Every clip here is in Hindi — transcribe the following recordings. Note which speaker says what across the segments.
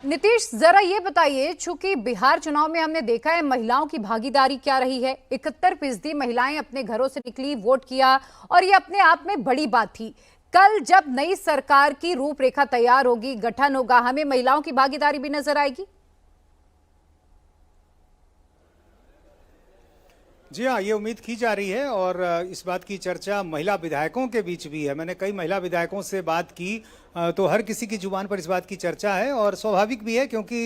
Speaker 1: नीतीश, जरा ये बताइए, चूंकि बिहार चुनाव में हमने देखा है महिलाओं की भागीदारी क्या रही है। 71% महिलाएं अपने घरों से निकली, वोट किया और ये अपने आप में बड़ी बात थी। कल जब नई सरकार की रूपरेखा तैयार होगी, गठन होगा, हमें महिलाओं की भागीदारी भी नजर आएगी।
Speaker 2: जी हाँ, ये उम्मीद की जा रही है और इस बात की चर्चा महिला विधायकों के बीच भी है। मैंने कई महिला विधायकों से बात की तो हर किसी की जुबान पर इस बात की चर्चा है और स्वाभाविक भी है, क्योंकि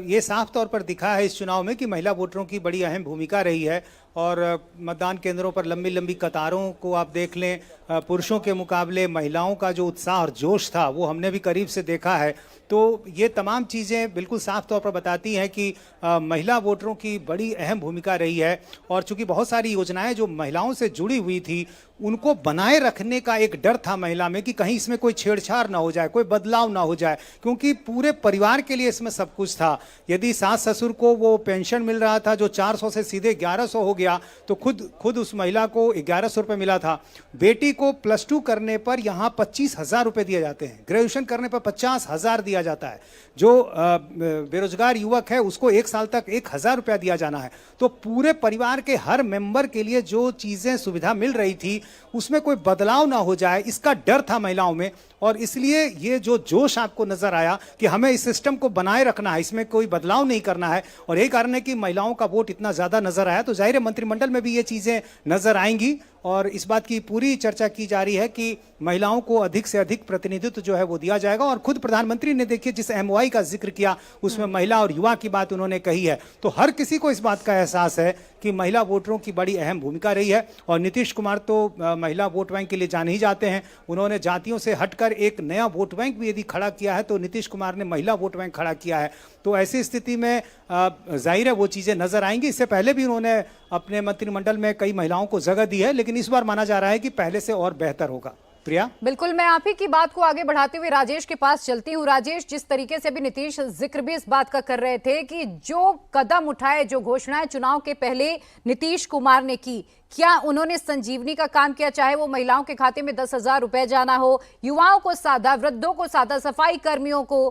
Speaker 2: ये साफ तौर पर दिखा है इस चुनाव में कि महिला वोटरों की बड़ी अहम भूमिका रही है। और मतदान केंद्रों पर लंबी लंबी कतारों को आप देख लें, पुरुषों के मुकाबले महिलाओं का जो उत्साह और जोश था वो हमने भी करीब से देखा है। तो ये तमाम चीज़ें बिल्कुल साफ तौर पर बताती हैं कि महिला वोटरों की बड़ी अहम भूमिका रही है। और चूंकि बहुत सारी योजनाएं जो महिलाओं से जुड़ी हुई थी उनको बनाए रखने का एक डर था महिला में कि कहीं इसमें कोई छेड़छाड़ ना हो जाए, कोई बदलाव ना हो जाए, क्योंकि पूरे परिवार के लिए इसमें सब कुछ था। यदि सास ससुर को वो पेंशन मिल रहा था जो 400 से सीधे 1100 हो गया, तो खुद उस महिला को 1100 रुपये मिला था। बेटी को +2 करने पर यहाँ 25,000 रुपये दिए जाते हैं, ग्रेजुएशन करने पर 50,000 दिया जाता है। जो बेरोजगार युवक है उसको 1 साल तक 1,000 रुपया दिया जाना है। तो पूरे परिवार के हर मेंबर के लिए जो चीज़ें सुविधा मिल रही थी उसमें कोई बदलाव ना हो जाए, इसका डर था महिलाओं में। और इसलिए ये जो जोश आपको नजर आया कि हमें इस सिस्टम को बनाए रखना है, इसमें कोई बदलाव नहीं करना है, और यही कारण है कि महिलाओं का वोट इतना ज्यादा नजर आया। तो जाहिर है मंत्रिमंडल में भी ये चीजें नजर आएंगी और इस बात की पूरी चर्चा की जा रही है कि महिलाओं को अधिक से अधिक प्रतिनिधित्व जो है वो दिया जाएगा। और खुद प्रधानमंत्री ने देखिए जिस MOI का जिक्र किया उसमें महिला और युवा की बात उन्होंने कही है। तो हर किसी को इस बात का एहसास है कि महिला वोटरों की बड़ी अहम भूमिका रही है। और नीतीश कुमार तो महिला वोट बैंक के लिए जाने ही जाते हैं। उन्होंने जातियों से हटकर एक नया वोट बैंक भी यदि खड़ा किया है तो नीतीश कुमार ने महिला वोट बैंक खड़ा किया है। तो ऐसी स्थिति में जाहिर है वो चीज़ें नजर आएंगी। इससे पहले भी उन्होंने अपने मंत्रिमंडल में कई महिलाओं को जगह दी है, लेकिन इस बार माना जा रहा है कि पहले से और बेहतर होगा। प्रिया,
Speaker 1: बिल्कुल, मैं आप ही की बात को आगे बढ़ाते हुए राजेश के पास चलती हूँ। राजेश, जिस तरीके से भी नीतीश जिक्र भी इस बात का कर रहे थे कि जो कदम उठाए, जो घोषणाएं चुनाव के पहले नीतीश कुमार ने की, क्या उन्होंने संजीवनी का काम किया? चाहे वो महिलाओं के खाते में 10,000 रुपए जाना हो, युवाओं को साधा, वृद्धों को साधा, सफाई कर्मियों को,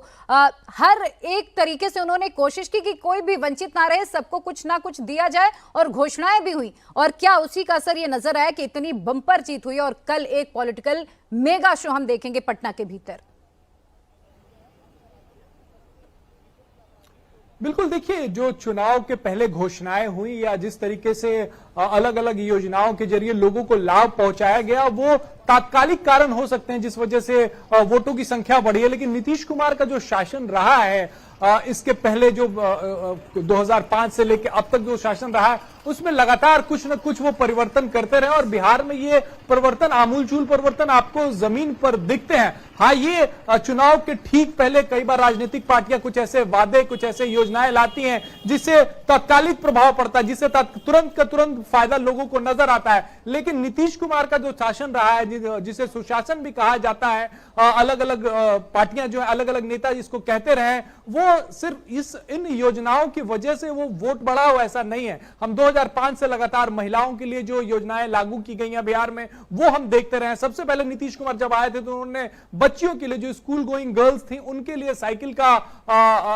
Speaker 1: हर एक तरीके से उन्होंने कोशिश की कि कोई भी वंचित ना रहे, सबको कुछ ना कुछ दिया जाए, और घोषणाएं भी हुई। और क्या उसी का असर ये नजर आया कि इतनी बम्पर जीत हुई और कल एक पॉलिटिकल मेगा शो हम देखेंगे पटना के भीतर?
Speaker 3: बिल्कुल, देखिए जो चुनाव के पहले घोषणाएं हुई या जिस तरीके से अलग अलग योजनाओं के जरिए लोगों को लाभ पहुंचाया गया, वो तात्कालिक कारण हो सकते हैं जिस वजह से वोटों की संख्या बढ़ी है। लेकिन नीतीश कुमार का जो शासन रहा है, इसके पहले जो 2005 से लेकर अब तक जो शासन रहा है उसमें लगातार कुछ न कुछ वो परिवर्तन करते रहे और बिहार में ये परिवर्तन, आमूलचूल परिवर्तन आपको जमीन पर दिखते हैं। हाँ, ये चुनाव के ठीक पहले कई बार राजनीतिक पार्टियां कुछ ऐसे वादे, कुछ ऐसे योजनाएं लाती हैं जिससे तात्कालिक प्रभाव पड़ता है, जिससे तुरंत का तुरंत फायदा लोगों को नजर आता है। लेकिन नीतीश कुमार का जो शासन रहा है, जिसे सुशासन भी कहा जाता है, अलग अलग पार्टियां जो है, अलग अलग नेता जिसको कहते रहे, वो सिर्फ इन योजनाओं की वजह से वो वोट बढ़ा हो ऐसा नहीं है। हम 2005 से लगातार महिलाओं के लिए जो योजनाएं लागू की गई हैं बिहार में, वो हम देखते रहे। सबसे पहले नीतीश कुमार जब आए थे तो उन्होंने बच्चियों के लिए, जो स्कूल गोइंग गर्ल्स थी, उनके लिए साइकिल का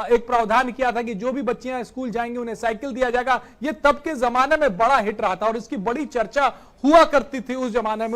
Speaker 3: एक प्रावधान किया था कि जो भी बच्चियां स्कूल जाएंगी उन्हें साइकिल दिया जाएगा। ये तब के जमाने में बड़ा हिट रहा था और इसकी बड़ी चर्चा हुआ करती थी उस जमाने में।